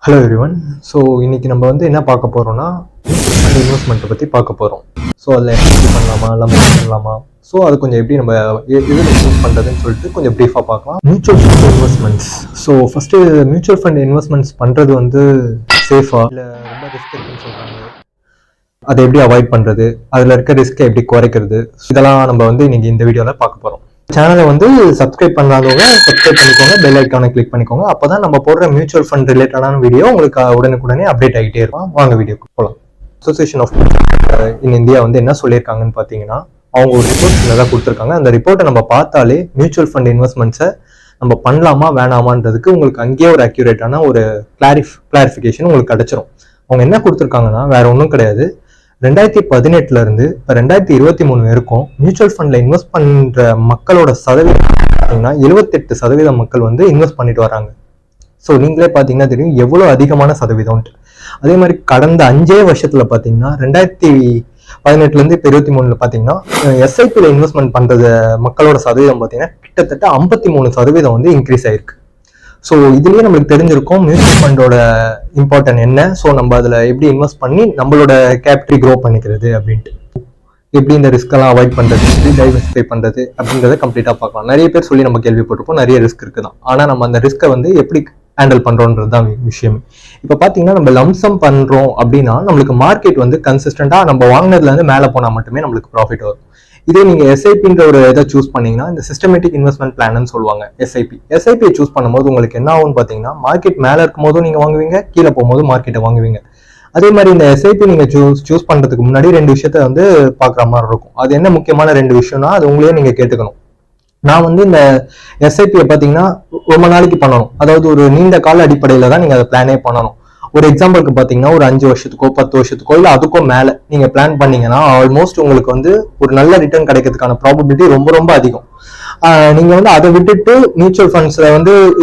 Hello everyone. So இன்னைக்கு நம்ம என்ன பார்க்க போகிறோம்னா அந்த இன்வெஸ்ட்மெண்ட்டை பற்றி பார்க்க போகிறோம். ஸோ அதில் எப்படி பண்ணலாமா பண்ணலாமா, ஸோ அது கொஞ்சம் எப்படி நம்ம எதில் இன்வெஸ்ட் பண்ணுறதுன்னு சொல்லிட்டு கொஞ்சம் ப்ரீஃபாக பார்க்கலாம். Mutual fund investments. So first mutual fund investments பண்ணுறது சேஃபாக இல்லை ரொம்ப ரிஸ்க் இருக்குன்னு சொல்கிறாங்க. அதை எப்படி அவாய்ட் பண்ணுறது, அதில் இருக்க ரிஸ்க்கை எப்படி குறைக்கிறது, இதெல்லாம் நம்ம இன்னைக்கு இந்த வீடியோவில் பார்க்க போகிறோம். சேனலை சப்ஸ்கிரைப் பண்ணாதவங்க சப்ஸ்கிரைப் பண்ணிக்கோங்க, பெல் ஐக்கானை கிளிக் பண்ணிக்கோங்க. அப்போதான் நம்ம போடுற மியூச்சுவல் ஃபண்ட் ரிலேட்டடான வீடியோ உங்களுக்கு உடனுக்குடனே அப்டேட் ஆகிட்டே இருக்கும். வாங்க வீடியோக்கு போகலாம். அசோசியேஷன் ஆஃப் இன் இந்தியா என்ன சொல்லியிருக்காங்கன்னு பார்த்தீங்கன்னா, அவங்க ஒரு ரிப்போர்ட் சின்னதாக கொடுத்துருக்காங்க. அந்த ரிப்போர்ட்டை நம்ம பார்த்தாலே மியூச்சுவல் ஃபண்ட் இன்வெஸ்ட்மெண்ட்ஸை நம்ம பண்ணலாமா வேணாமான்றதுக்கு உங்களுக்கு அங்கேயே ஒரு அக்யூரேட்டான ஒரு கிளாரிஃபிகேஷன் உங்களுக்கு கிடைச்சிரும். அவங்க என்ன கொடுத்துருக்காங்கன்னா வேற ஒன்றும் கிடையாது. 2018 இருந்து இப்போ 2023 வரைக்கும் மியூச்சுவல் ஃபண்ட்ல இன்வெஸ்ட் பண்ற மக்களோட சதவீதம் பார்த்தீங்கன்னா 78% மக்கள் இன்வெஸ்ட் பண்ணிட்டு வராங்க. ஸோ நீங்களே பார்த்தீங்கன்னா தெரியும் எவ்வளோ அதிகமான சதவீதம்ட்டு. அதே மாதிரி கடந்த 5 வருஷத்துல பார்த்தீங்கன்னா 2018 இருந்து இப்போ 23 பார்த்தீங்கன்னா எஸ்ஐபியில் இன்வெஸ்ட்மெண்ட் பண்றது மக்களோட சதவீதம் பார்த்தீங்கன்னா கிட்டத்தட்ட 53% இன்க்ரீஸ் ஆயிருக்கு. ஸோ இதுலயே நம்மளுக்கு தெரிஞ்சிருக்கும் மியூச்சுவல் ஃபண்டோட இம்பார்ட்டன்ட் என்ன, ஸோ நம்ம அதில் எப்படி இன்வெஸ்ட் பண்ணி நம்மளோட கேபிட்டல் க்ரோ பண்ணிக்கிறது அப்படின்ட்டு, எப்படி இந்த ரிஸ்கெல்லாம் அவாய்ட் பண்ணுறது, எப்படி டைவர்சிஃபை பண்ணுறது அப்படின்றத கம்ப்ளீட்டாக பார்க்கலாம். நிறைய பேர் சொல்லி நம்ம கேள்விப்பட்டிருப்போம் நிறைய ரிஸ்க் இருக்குதான். ஆனால் நம்ம அந்த ரிஸ்க்கை எப்படி ஹேண்டில் பண்ணுறோன்றது தான் விஷயம். இப்போ பார்த்தீங்கன்னா நம்ம லம்சம் பண்ணுறோம் அப்படின்னா நம்மளுக்கு மார்க்கெட் கன்சிஸ்டண்டாக நம்ம வாங்கினதுலேருந்து மேலே போனால் மட்டுமே நம்மளுக்கு ப்ராஃபிட் வரும். இதே நீங்க எஸ்ஐபின்ற ஒரு இதை சூஸ் பண்ணீங்கன்னா, இந்த சிஸ்டமேட்டிக் இன்வெஸ்ட்மெண்ட் பிளான் சொல்லுவாங்க எஸ்ஐபியை சூஸ் பண்ணும்போது உங்களுக்கு என்ன ஆகும்னு பார்த்தீங்கன்னா, மார்க்கெட் மேலே இருக்கும் போதும் நீங்க வாங்குவீங்க, கீழே போகும்போது மார்க்கெட்டை வாங்குவீங்க. அதே மாதிரி இந்த எஸ்ஐபி நீங்க சூஸ் பண்றதுக்கு முன்னாடி 2 விஷயத்த பாக்குற மாதிரி இருக்கும். அது என்ன முக்கியமான 2 விஷயம்னா அது உங்களையே நீங்க கேட்டுக்கணும். நான் இந்த எஸ்ஐபியை பார்த்தீங்கன்னா ரொம்ப நாளைக்கு பண்ணணும், அதாவது ஒரு நீண்ட கால அடிப்படையில தான் நீங்க அதை பிளானே பண்ணணும். ஒரு எக்ஸாம்பிளுக்கு பார்த்தீங்கன்னா ஒரு 5 வருஷத்துக்கோ 10 வருஷத்துக்கோ இல்லை அதுக்கும் மேலே நீங்கள் பிளான் பண்ணீங்கன்னா ஆல்மோஸ்ட் உங்களுக்கு ஒரு நல்ல ரிட்டர்ன் கிடைக்கிறதுக்கான ப்ராபபிலிட்டி ரொம்ப ரொம்ப அதிகம். நீங்க அதை விட்டுட்டு மியூச்சுவல் ஃபண்ட்ஸ்ல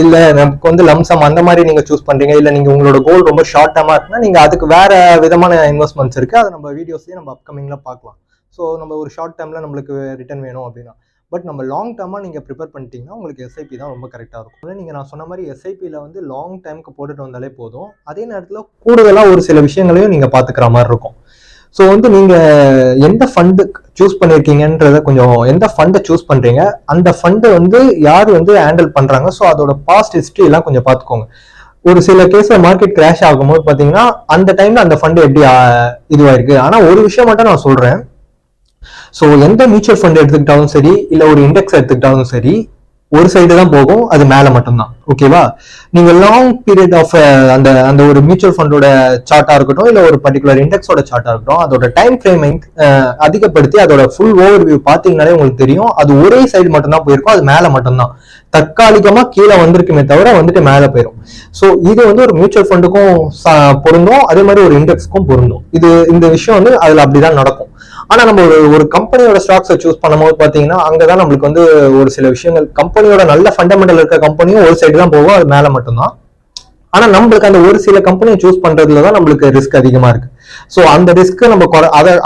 இல்லை நமக்கு லம்சம் அந்த மாதிரி நீங்க சூஸ் பண்றீங்க, இல்லை நீங்க உங்களோட கோல் ரொம்ப ஷார்ட் டேர்மா இருக்குன்னா நீங்க அதுக்கு வேற விதமான இன்வெஸ்ட்மெண்ட்ஸ் இருக்கு. அதை நம்ம வீடியோஸ்லயே நம்ம அப்கமிங்ல பார்க்கலாம். ஸோ நம்ம ஒரு ஷார்ட் டேர்ம்ல நம்மளுக்கு ரிட்டர்ன் வேணும் அப்படின்னா, பட் நம்ம லாங் டேர்மா நீங்க ப்ரிப்பேர் பண்ணிட்டீங்கன்னா உங்களுக்கு எஸ்ஐபி தான் ரொம்ப கரெக்டா இருக்கும். நீங்க நான் சொன்ன மாதிரி எஸ்ஐபியில லாங் டைமுக்கு போட்டுட்டு வந்தாலே போதும். அதே நேரத்துல கூடுதலா ஒரு சில விஷயங்களையும் நீங்க பாத்துக்கிற மாதிரி இருக்கும். ஸோ நீங்க எந்த ஃபண்டு சூஸ் பண்ணிருக்கீங்கன்றத கொஞ்சம், எந்த ஃபண்டை சூஸ் பண்றீங்க, அந்த ஃபண்டை யார் ஹேண்டில் பண்றாங்க, ஸோ அதோட பாஸ்ட் ஹிஸ்டரி எல்லாம் கொஞ்சம் பாத்துக்கோங்க. ஒரு சில கேஸ்ல மார்க்கெட் கிராஷ் ஆகும்போது பாத்தீங்கன்னா அந்த டைம்ல அந்த ஃபண்டு எப்படி இதுவாயிருக்கு. ஆனா ஒரு விஷயம் மட்டும் நான் சொல்றேன், ஸோ எந்த மியூச்சுவல் ஃபண்ட் எடுத்துக்கிட்டாலும் சரி, இல்லை ஒரு இண்டெக்ஸ் எடுத்துக்கிட்டாலும் சரி, ஒரு சைடு தான் போகும், அது மேல மட்டும்தான். ஓகேவா? நீங்க லாங் பீரியட் ஆஃப் அந்த அந்த ஒரு மியூச்சுவல் ஃபண்டோட சார்ட்டா இருக்கட்டும், இல்லை ஒரு பர்டிகுலர் இண்டெக்ஸோட சார்ட்டா இருக்கட்டும், அதோட டைம் ஃப்ரேமை அதிகப்படுத்தி அதோட ஃபுல் ஓவர் வியூ பார்த்தீங்கன்னாலே உங்களுக்கு தெரியும் அது ஒரே சைடு மட்டும்தான் போயிருக்கும், அது மேல மட்டும்தான். தற்காலிகமா கீழே வந்திருக்குமே தவிர மேல போயிடும். ஸோ இது ஒரு மியூச்சுவல் ஃபண்டுக்கும் பொருந்தும், அதே மாதிரி ஒரு இண்டெக்ஸ்க்கும் பொருந்தும். இந்த விஷயம் அதுல அப்படிதான் நடக்கும். ஆனா நம்ம ஒரு கம்பெனியோட ஸ்டாக்ஸை சூஸ் பண்ணும்போது பாத்தீங்கன்னா அங்கதான் நம்மளுக்கு ஒரு சில விஷயங்கள், கம்பெனியோட நல்ல ஃபண்டமெண்டல் இருக்க கம்பெனியும் ஒரு சைடு தான் போகும், அது மேல மட்டும்தான். ஆனா நம்மளுக்கு அந்த ஒரு சில கம்பெனியை சூஸ் பண்றதுலதான் நம்மளுக்கு ரிஸ்க் அதிகமா இருக்கு. ஸோ அந்த ரிஸ்க் நம்ம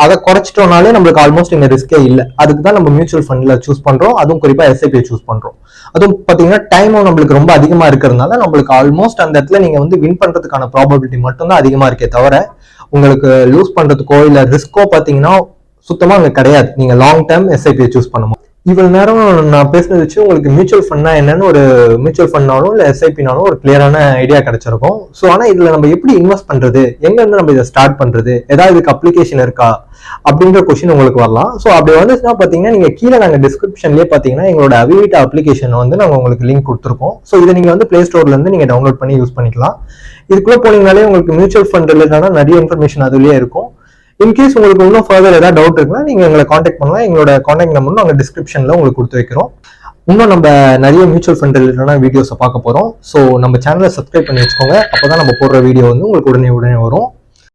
அதை குறைச்சிட்டோம்னாலே நம்மளுக்கு ஆல்மோஸ்ட் இங்க ரிஸ்கே இல்லை. அதுக்கு தான் நம்ம மியூச்சுவல் ஃபண்ட்ல சூஸ் பண்றோம், அதுவும் குறிப்பா எஸ்ஐபியை சூஸ் பண்றோம். அதுவும் பாத்தீங்கன்னா டைமும் நம்மளுக்கு ரொம்ப அதிகமா இருக்கிறதுனால நம்மளுக்கு ஆல்மோஸ்ட் அந்த இடத்துல நீங்க வின் பண்றதுக்கான ப்ராபபிலிட்டி மட்டும்தான் அதிகமா இருக்கே தவிர உங்களுக்கு லூஸ் பண்றதுக்கோ இல்ல ரிஸ்கோ பாத்தீங்கன்னா சுத்தமா அங்க கிடையாது. நீங்க லாங் டேர்ம் எஸ்ஐபியை சூஸ் பண்ணும்போது. இவ்வளவு நேரம் நான் பேசுனது வச்சு உங்களுக்கு மியூச்சுவல் ஃபண்ட்னா என்னன்னு, ஒரு மியூச்சுவல் ஃபண்ட்னாலும் இல்ல எஸ்ஐபினாலும் ஒரு கிளியரான ஐடியா கிடைச்சிருக்கும். ஸோ ஆனா இதுல நம்ம எப்படி இன்வெஸ்ட் பண்றது, எங்க இருந்து நம்ம இதை ஸ்டார்ட் பண்றது, ஏதாவது இதுக்கு அப்ளிகேஷன் இருக்கா அப்படின்ற கொஸ்டின் உங்களுக்கு வரலாம். ஸோ அப்படி வந்துச்சுன்னா பாத்தீங்கன்னா நீங்க கீழே நாங்க டிஸ்கிரிப்ஷன்லேயே பாத்தீங்கன்னா எங்களோட அவிவிட்டா அப்ளிகேஷன் நாங்க உங்களுக்கு லிங்க் கொடுத்துருக்கோம். ஸோ இதை நீங்க பிளே ஸ்டோர்ல இருந்து நீங்க டவுன்லோட் பண்ணி யூஸ் பண்ணிக்கலாம். இதுக்குள்ள போனீங்கனாலே உங்களுக்கு மியூச்சுவல் ஃபண்ட் ரிலேட்டடான நிறைய இன்ஃபர்மேஷன் அதுலயே இருக்கும். இன்கேஸ் உங்களுக்கு இன்னும் ஃபர்தர் ஏதாவது டவுட் இருக்குன்னா நீங்க எங்களை காண்டாக்ட் பண்ணலாம். எங்களோட காண்டாக்ட் நம்பர் நாங்கள் டிஸ்கிரிப்ஷன்ல உங்களுக்கு கொடுத்து வைக்கிறோம். இன்னும் நம்ம நிறைய மியூச்சுவல் ஃபண்ட் ரிலேட்டடான வீடியோஸை பார்க்க போறோம். ஸோ நம்ம சேனலை சப்ஸ்கிரைப் பண்ணி வச்சுக்கோங்க, அப்பதான் நம்ம போடுற வீடியோ உங்களுக்கு உடனே வரும்.